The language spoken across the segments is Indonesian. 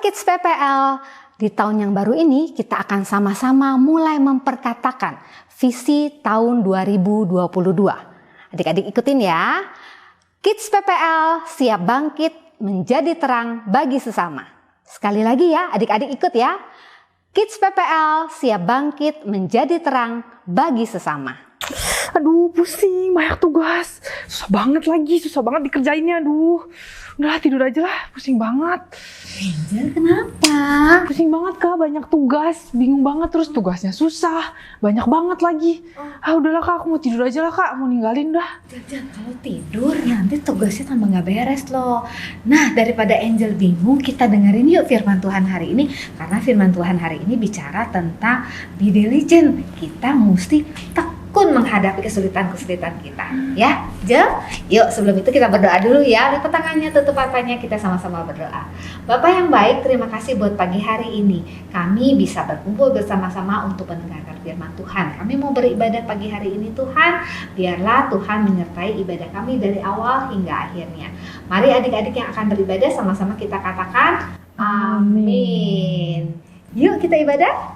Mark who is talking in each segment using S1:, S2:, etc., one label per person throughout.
S1: Kids PPL, di tahun yang baru ini kita akan sama-sama mulai memperkatakan visi tahun 2022. Adik-adik ikutin ya. Kids PPL siap bangkit menjadi terang bagi sesama. Sekali lagi ya, adik-adik ikut ya. Kids PPL siap bangkit menjadi terang bagi sesama.
S2: Aduh pusing, banyak tugas. Susah banget dikerjainnya. Aduh, udahlah tidur aja lah, pusing banget.
S3: Angel, kenapa?
S2: Pusing banget Kak, banyak tugas, bingung banget, terus tugasnya susah, banyak banget lagi. Udahlah Kak, aku mau tidur aja lah Kak, mau ninggalin dah.
S3: Jangan kalau tidur nanti tugasnya tambah gak beres loh. Nah, daripada Angel bingung, kita dengerin yuk firman Tuhan hari ini. Karena firman Tuhan hari ini bicara tentang be diligent. Kita mesti tekun menghadapi kesulitan-kesulitan kita. Ya, Jel? Yuk sebelum itu kita berdoa dulu ya. Lipat tangannya, tutup matanya, kita sama-sama berdoa. Bapak yang baik, terima kasih buat pagi hari ini. Kami bisa berkumpul bersama-sama untuk mendengarkan firman Tuhan. Kami mau beribadah pagi hari ini Tuhan. Biarlah Tuhan menyertai ibadah kami dari awal hingga akhirnya. Mari adik-adik yang akan beribadah sama-sama kita katakan amin. Yuk kita ibadah.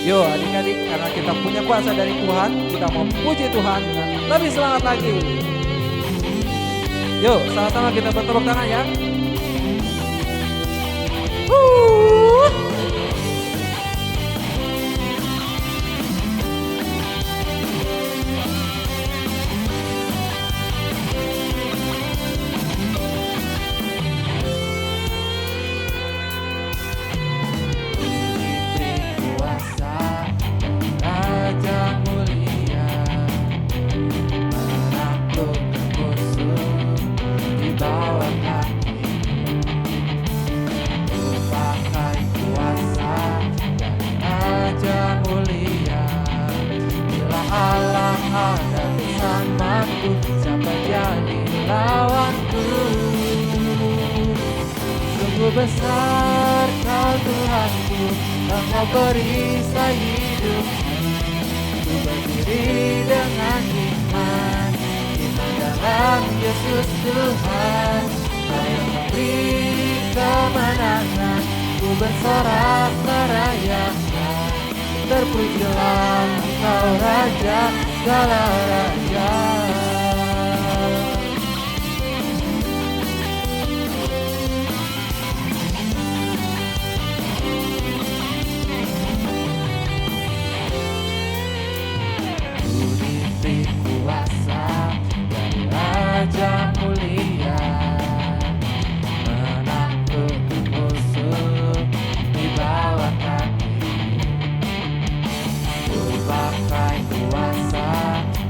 S4: Yuk adik-adik, karena kita punya kuasa dari Tuhan, kita mau puji Tuhan dengan lebih semangat lagi. Yuk sama-sama kita bertepuk tangan ya.
S5: Besar Kau Tuhanku, Engkau perisai hidup. Ku berdiri dengan iman dalam Yesus Tuhan. Kau yang memberi kemenangan, ku bersorak merayakan. Terpujilah Kau Raja segala raja. Raja mulia, menaklukkan musuh di bawah kaki. Ku pakai kuasa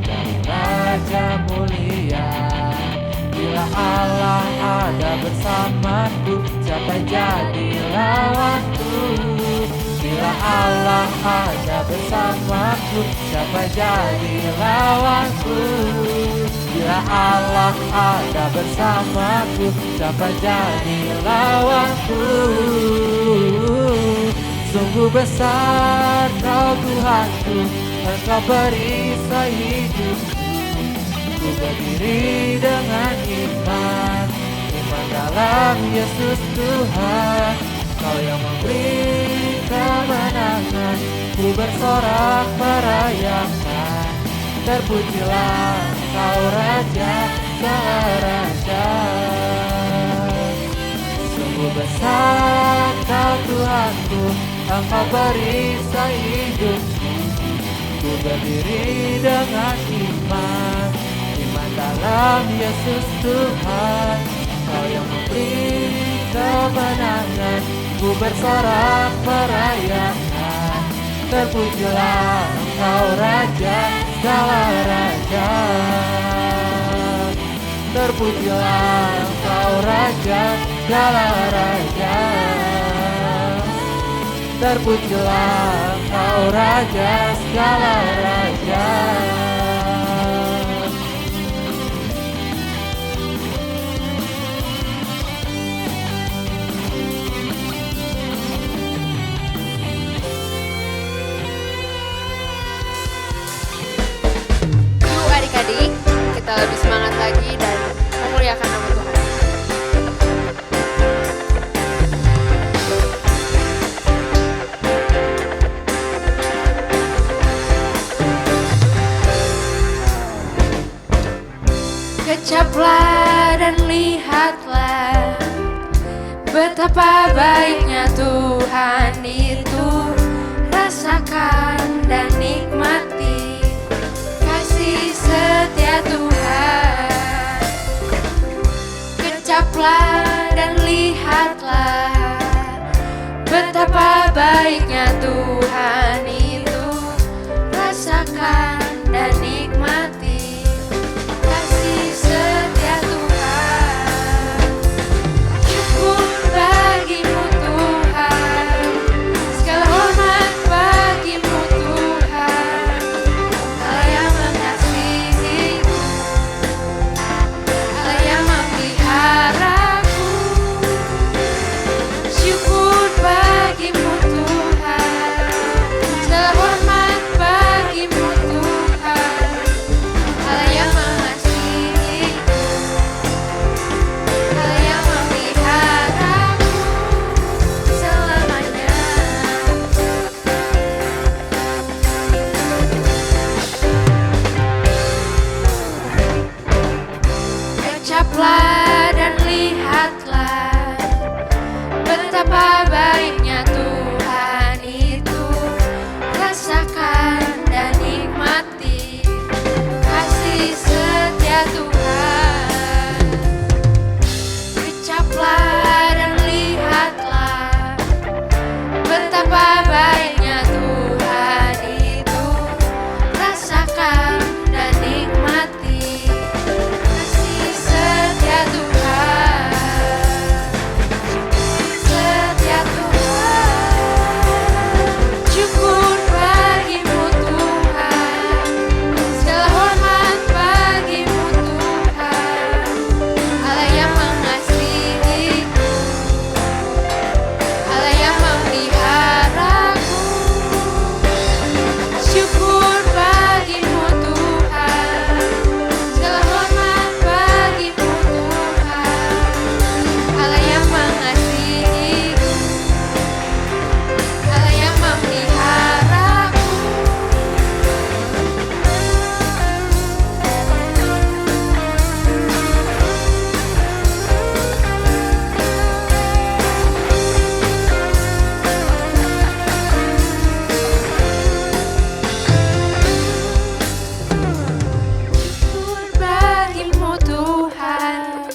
S5: dari Raja mulia. Bila Allah ada bersamaku, siapa jadi lawanku? Bila Allah ada bersamaku, siapa jadi lawanku? Bila Allah ada bersamaku, siapa jadi lawanku? Sungguh besar Kau Tuhanku, Engkau perisai hidupku. Ku berdiri dengan iman dalam Yesus Tuhan. Kau yang memberi kemenangan, ku bersorak merayakan. Terpujilah Kau Raja segala raja. Sungguh besar Kau Tuhanku, Engkau perisai hidupku. Ku berdiri dengan iman dalam Yesus Tuhan. Kau yang memberi kemenangan, ku bersorak merayakan. Terpujilah Kau Raja segala raja. Terpujilah Kau Raja segala raja. Terpujilah Kau Raja segala raja.
S6: Adik-adik, kita lebih semangat lagi dan memuliakan nama Tuhan.
S7: Kecaplah dan lihatlah betapa baiknya Tuhan itu. Rasakan dan nikmati kasih setia Tuhan. Kecaplah dan lihatlah betapa baiknya Tuhan itu. Rasakan dan nikmati kasih setia Tuhan. Syukur bagimu Tuhan, segala hormat bagimu Tuhan. Allah yang mengasihiku, Allah yang memeliharaku. Syukur bagimu Tuhan, segala hormat bagimu Tuhan. Allah yang mengasihiku, Allah yang memeliharaku selamanya. Kecaplah dan lihatlah betapa baiknya Tuhan itu. Rasakan dan nikmati kasih setia Tuhan. Kecaplah dan lihatlah betapa baiknya Tuhan itu. Rasakan dan nikmati kasih setia Tuhan. Setia Tuhan. Syukur bagimu Tuhan, segala hormat bagimu Tuhan. Allah yang mengasihiku, Allah yang memeliharaku. Syukur bagimu Tuhan, segala hormat bagimu Tuhan. Allah yang mengasihiku, Allah yang memeliharaku. Syukur bagimu Tuhan,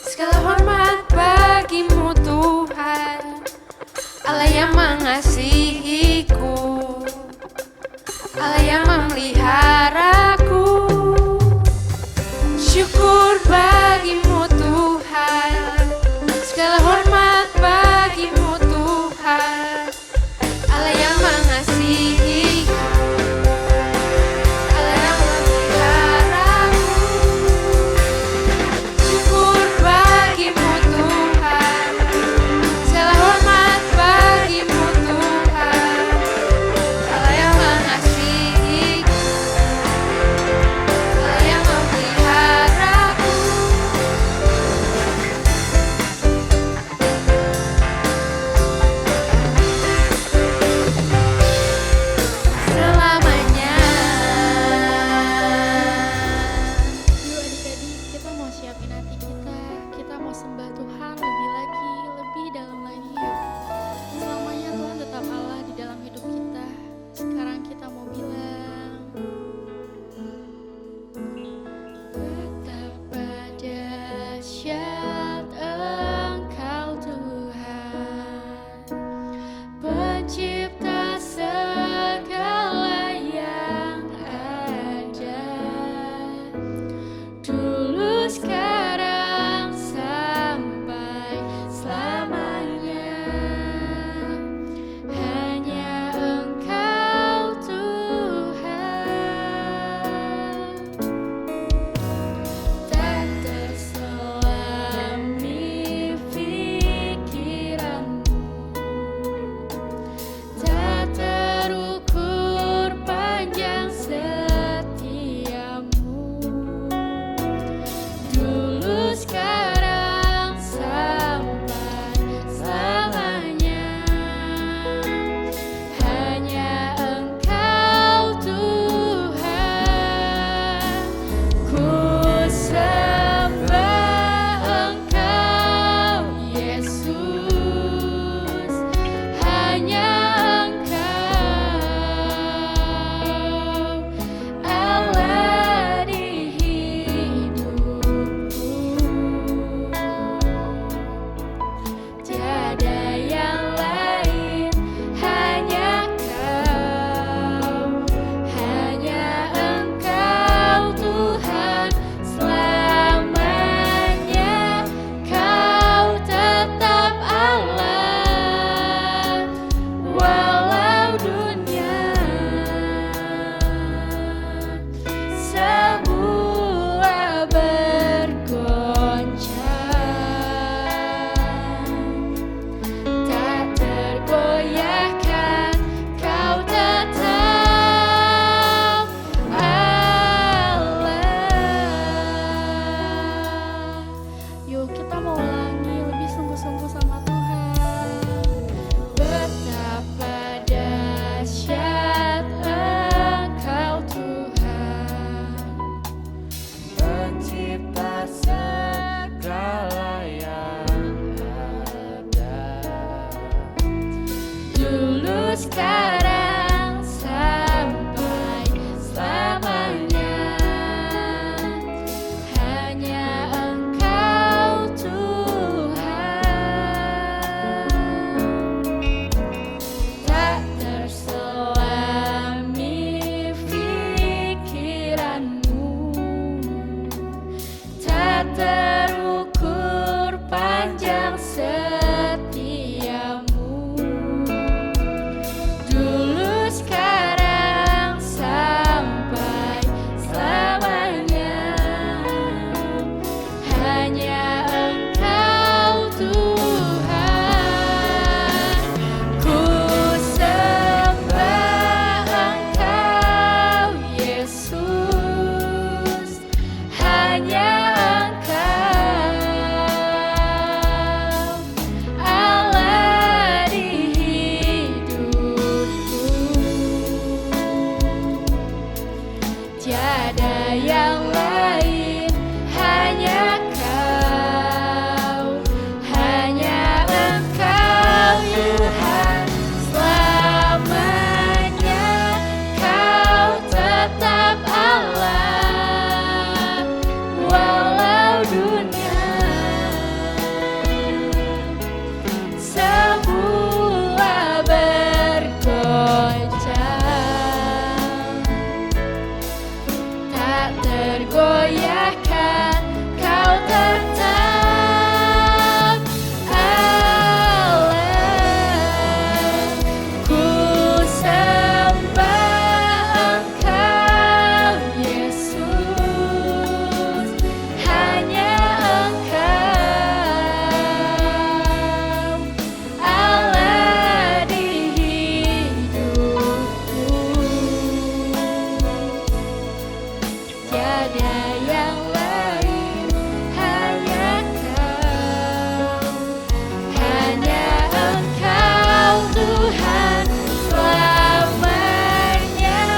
S7: segala hormat bagimu Tuhan. Allah yang mengasihiku, Allah yang memeliharaku. Syukur bagimu Tuhan, segala hormat bagimu Tuhan. Allah yang mengasihiku, Allah yang memeliharaku. Syukur bagimu Tuhan, segala hormat bagimu Tuhan. Allah yang mengasihiku, Allah yang memeliharaku. Selamanya.
S8: Yuk adik-adik, kita mau siapin hati kita. Kita mau sembah Tuhan lebih lagi, lebih dalam lagi yuk. Selamanya Tuhan tetap Allah di dalam hidup kita. Sekarang kita mau bilang, betapa dahsyat Engkau Tuhan, Pencipta segala yang ada. Dulu sekarang sampai kita mau ulangi lebih sungguh-sungguh sama Tuhan. Betapa dahsyat Engkau Tuhan,
S5: Pencipta segala yang ada.
S8: dulu sekarang sampai selamanya. Hanya Engkau Tuhan, tak terselami pikiranmu, tak terukur panjang setiamu. Dulu sekarang sampai selamanya. Hanya Engkau Tuhan. Ku sembah Engkau Yesus. Hanya Engkau Allah di hidupku. Tiada yang lain, hanya Kau, hanya Engkau Tuhan. Selamanya Kau tetap Allah, walau dunia semua bergoncang, tak tergoyahkan, Kau tetap Allah. Ku sembah Engkau Yesus. Hanya Engkau Allah di hidupku. Tiada yang lain, hanya Kau, hanya Engkau Tuhan. Selamanya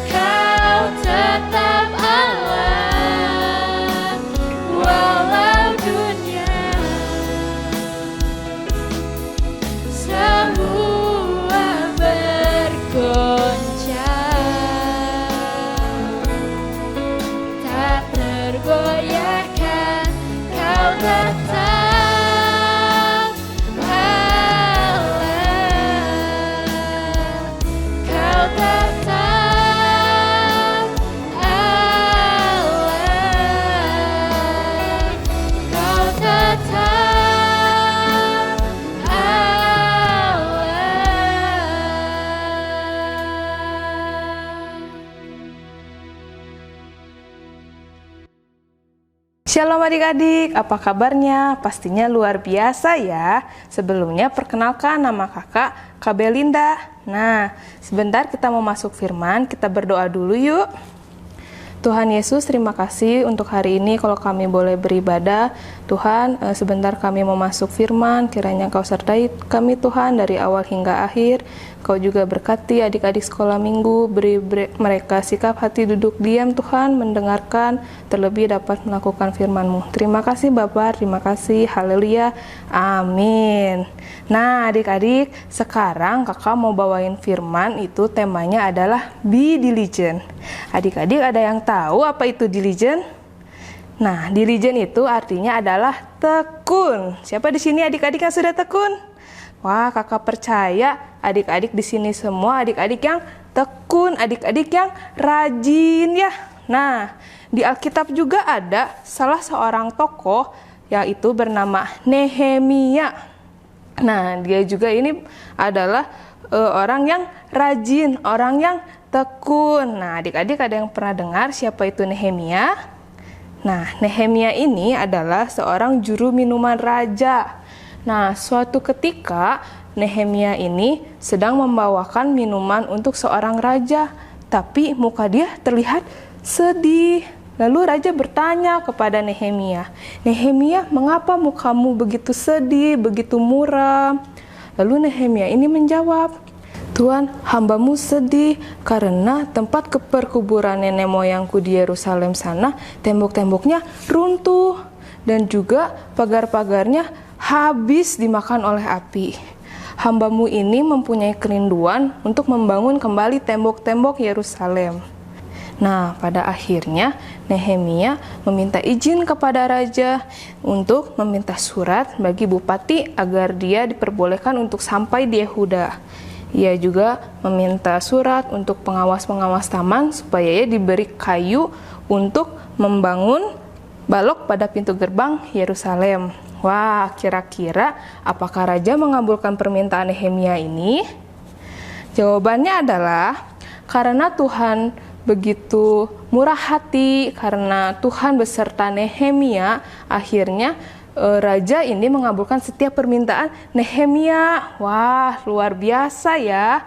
S8: Kau tetap Allah, walau dunia semua bergoncang, tak tergoyahkan, Kau tetap Allah, Kau tetap Allah, Kau tetap Allah.
S2: Shalom adik-adik, apa kabarnya? Pastinya luar biasa ya. Sebelumnya perkenalkan, nama kakak Kak Belinda. Nah, sebentar kita mau masuk firman, kita berdoa dulu yuk. Tuhan Yesus, terima kasih untuk hari ini kalau kami boleh beribadah. Tuhan, sebentar kami mau masuk firman, kiranya Kau sertai kami Tuhan dari awal hingga akhir. Kau juga berkati adik-adik sekolah minggu, beri mereka sikap hati duduk diam Tuhan, mendengarkan, terlebih dapat melakukan firman-Mu. Terima kasih Bapa, terima kasih, haleluya, amin. Nah adik-adik, sekarang kakak mau bawain firman, itu temanya adalah be diligent. Adik-adik ada yang tahu apa itu diligent? Nah, diligent itu artinya adalah tekun. Siapa di sini adik-adik yang sudah tekun? Wah, kakak percaya adik-adik di sini semua adik-adik yang tekun, adik-adik yang rajin ya. Nah, di Alkitab juga ada salah seorang tokoh yaitu bernama Nehemia. Nah, dia juga ini adalah orang yang rajin, orang yang tekun. Nah, adik-adik ada yang pernah dengar siapa itu Nehemia? Nah, Nehemia ini adalah seorang juru minuman raja. Nah, suatu ketika Nehemia ini sedang membawakan minuman untuk seorang raja, tapi muka dia terlihat sedih. Lalu raja bertanya kepada Nehemia, "Nehemia, mengapa mukamu begitu sedih, begitu muram?" Lalu Nehemia ini menjawab, "Tuan, hambamu sedih karena tempat perkuburan nenek moyangku di Yerusalem sana, tembok-temboknya runtuh dan juga pagar-pagarnya habis dimakan oleh api. Hambamu ini mempunyai kerinduan untuk membangun kembali tembok-tembok Yerusalem." Nah, pada akhirnya Nehemia meminta izin kepada raja untuk meminta surat bagi bupati agar dia diperbolehkan untuk sampai di Yehuda. Ia juga meminta surat untuk pengawas-pengawas taman supaya ia diberi kayu untuk membangun balok pada pintu gerbang Yerusalem. Wah, kira-kira apakah raja mengabulkan permintaan Nehemia ini? Jawabannya adalah karena Tuhan begitu murah hati, karena Tuhan beserta Nehemia, akhirnya raja ini mengabulkan setiap permintaan Nehemia. Wah, luar biasa ya.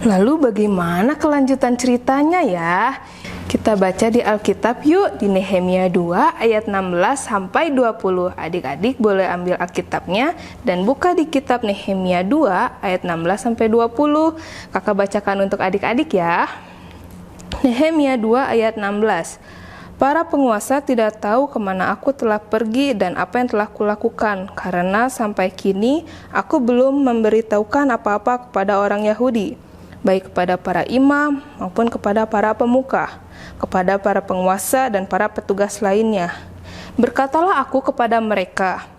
S2: Lalu bagaimana kelanjutan ceritanya ya? Kita baca di Alkitab yuk, di Nehemia 2 ayat 16 sampai 20. Adik-adik boleh ambil Alkitabnya dan buka di kitab Nehemia 2 ayat 16 sampai 20. Kakak bacakan untuk adik-adik ya. Nehemia 2 ayat 16. "Para penguasa tidak tahu kemana aku telah pergi dan apa yang telah kulakukan, karena sampai kini aku belum memberitahukan apa-apa kepada orang Yahudi, baik kepada para imam maupun kepada para pemuka, kepada para penguasa dan para petugas lainnya. Berkatalah aku kepada mereka,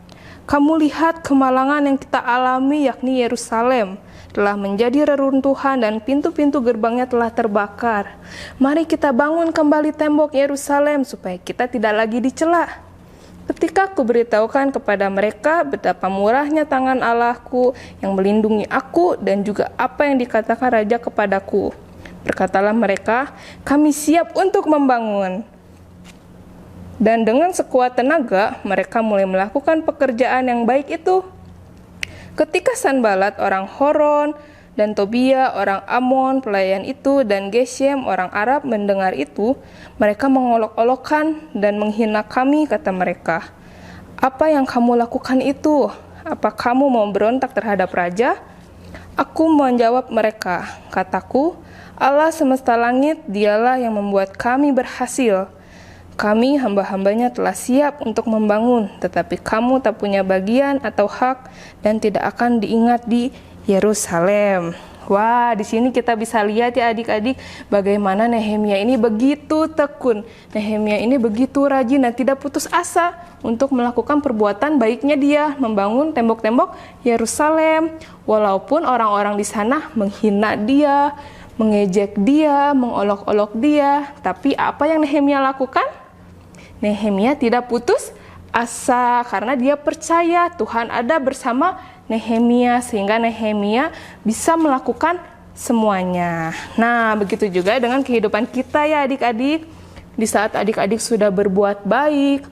S2: kamu lihat kemalangan yang kita alami, yakni Yerusalem telah menjadi reruntuhan dan pintu-pintu gerbangnya telah terbakar. Mari kita bangun kembali tembok Yerusalem supaya kita tidak lagi dicela. Ketika aku beritahukan kepada mereka betapa murahnya tangan Allahku yang melindungi aku dan juga apa yang dikatakan raja kepadaku. Berkatalah mereka, kami siap untuk membangun. Dan dengan sekuat tenaga mereka mulai melakukan pekerjaan yang baik itu. Ketika Sanbalat orang Horon dan Tobia orang Amon pelayan itu dan Geshem orang Arab mendengar itu, mereka mengolok-olokkan dan menghina kami, kata mereka. Apa yang kamu lakukan itu? Apa kamu mau berontak terhadap raja? Aku menjawab mereka, kataku, Allah semesta langit, dialah yang membuat kami berhasil. Kami hamba-hambanya telah siap untuk membangun, tetapi kamu tak punya bagian atau hak dan tidak akan diingat di Yerusalem. Wah, di sini kita bisa lihat ya adik-adik bagaimana Nehemia ini begitu tekun. Nehemia ini begitu rajin dan tidak putus asa untuk melakukan perbuatan baiknya dia membangun tembok-tembok Yerusalem. Walaupun orang-orang di sana menghina dia, mengejek dia, mengolok-olok dia, tapi apa yang Nehemia lakukan? Nehemia tidak putus asa karena dia percaya Tuhan ada bersama Nehemia sehingga Nehemia bisa melakukan semuanya. Nah, begitu juga dengan kehidupan kita ya adik-adik. Di saat adik-adik sudah berbuat baik,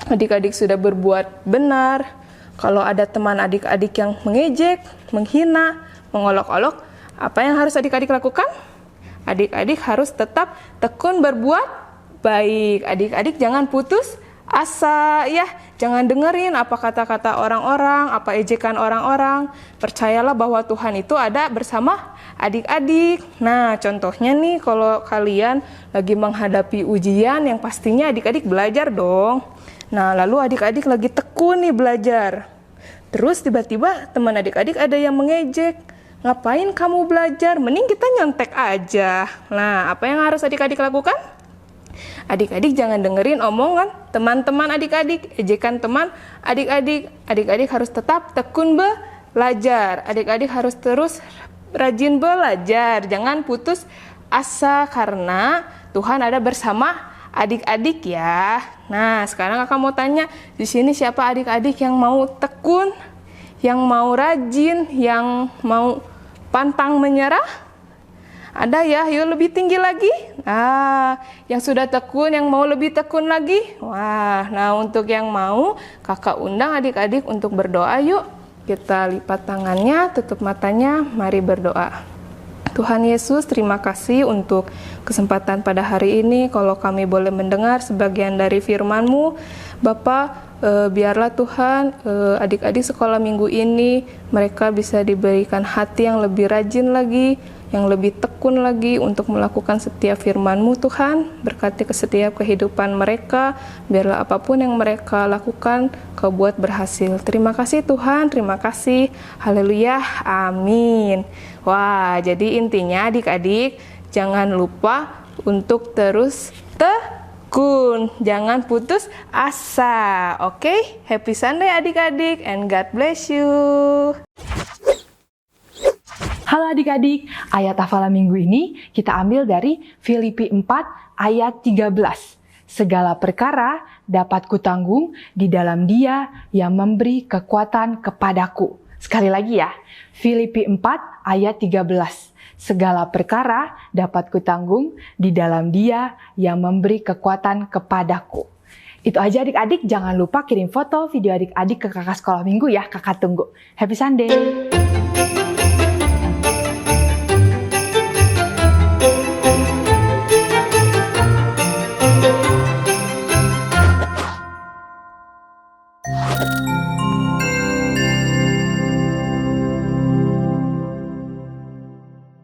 S2: adik-adik sudah berbuat benar, kalau ada teman adik-adik yang mengejek, menghina, mengolok-olok, apa yang harus adik-adik lakukan? Adik-adik harus tetap tekun berbuat baik. Adik-adik jangan putus asa ya, jangan dengerin apa kata-kata orang-orang, apa ejekan orang-orang. Percayalah bahwa Tuhan itu ada bersama adik-adik. Nah, contohnya nih kalau kalian lagi menghadapi ujian yang pastinya adik-adik belajar dong. Nah, lalu adik-adik lagi tekun nih belajar. Terus tiba-tiba teman adik-adik ada yang mengejek. Ngapain kamu belajar? Mending kita nyontek aja. Nah, apa yang harus adik-adik lakukan? Adik-adik jangan dengerin omongan teman-teman adik-adik, ejekan teman adik-adik. Adik-adik harus tetap tekun belajar. Adik-adik harus terus rajin belajar. Jangan putus asa karena Tuhan ada bersama adik-adik ya. Nah, sekarang kakak mau tanya, di sini siapa adik-adik yang mau tekun, yang mau rajin, yang mau pantang menyerah? Ada ya, yuk lebih tinggi lagi. Nah, yang sudah tekun, yang mau lebih tekun lagi. Wah, nah untuk yang mau, kakak undang adik-adik untuk berdoa yuk. Kita lipat tangannya, tutup matanya, mari berdoa. Tuhan Yesus, terima kasih untuk kesempatan pada hari ini kalau kami boleh mendengar sebagian dari firman-Mu. Bapa, biarlah Tuhan adik-adik sekolah minggu ini mereka bisa diberikan hati yang lebih rajin lagi, yang lebih tekun lagi untuk melakukan setiap firman-Mu Tuhan. Berkati ke setiap kehidupan mereka, biarlah apapun yang mereka lakukan Kau buat berhasil. Terima kasih Tuhan, terima kasih. Haleluya, amin. Wah, jadi intinya adik-adik jangan lupa untuk terus tekun, jangan putus asa. Oke, happy Sunday adik-adik and God bless you.
S9: Halo adik-adik, ayat hafalan minggu ini kita ambil dari Filipi 4 ayat 13. Segala perkara dapat kutanggung di dalam Dia yang memberi kekuatan kepadaku. Sekali lagi ya, Filipi 4 ayat 13. Segala perkara dapat kutanggung di dalam Dia yang memberi kekuatan kepadaku. Itu aja adik-adik, jangan lupa kirim foto video adik-adik ke kakak sekolah minggu ya, kakak tunggu. Happy Sunday!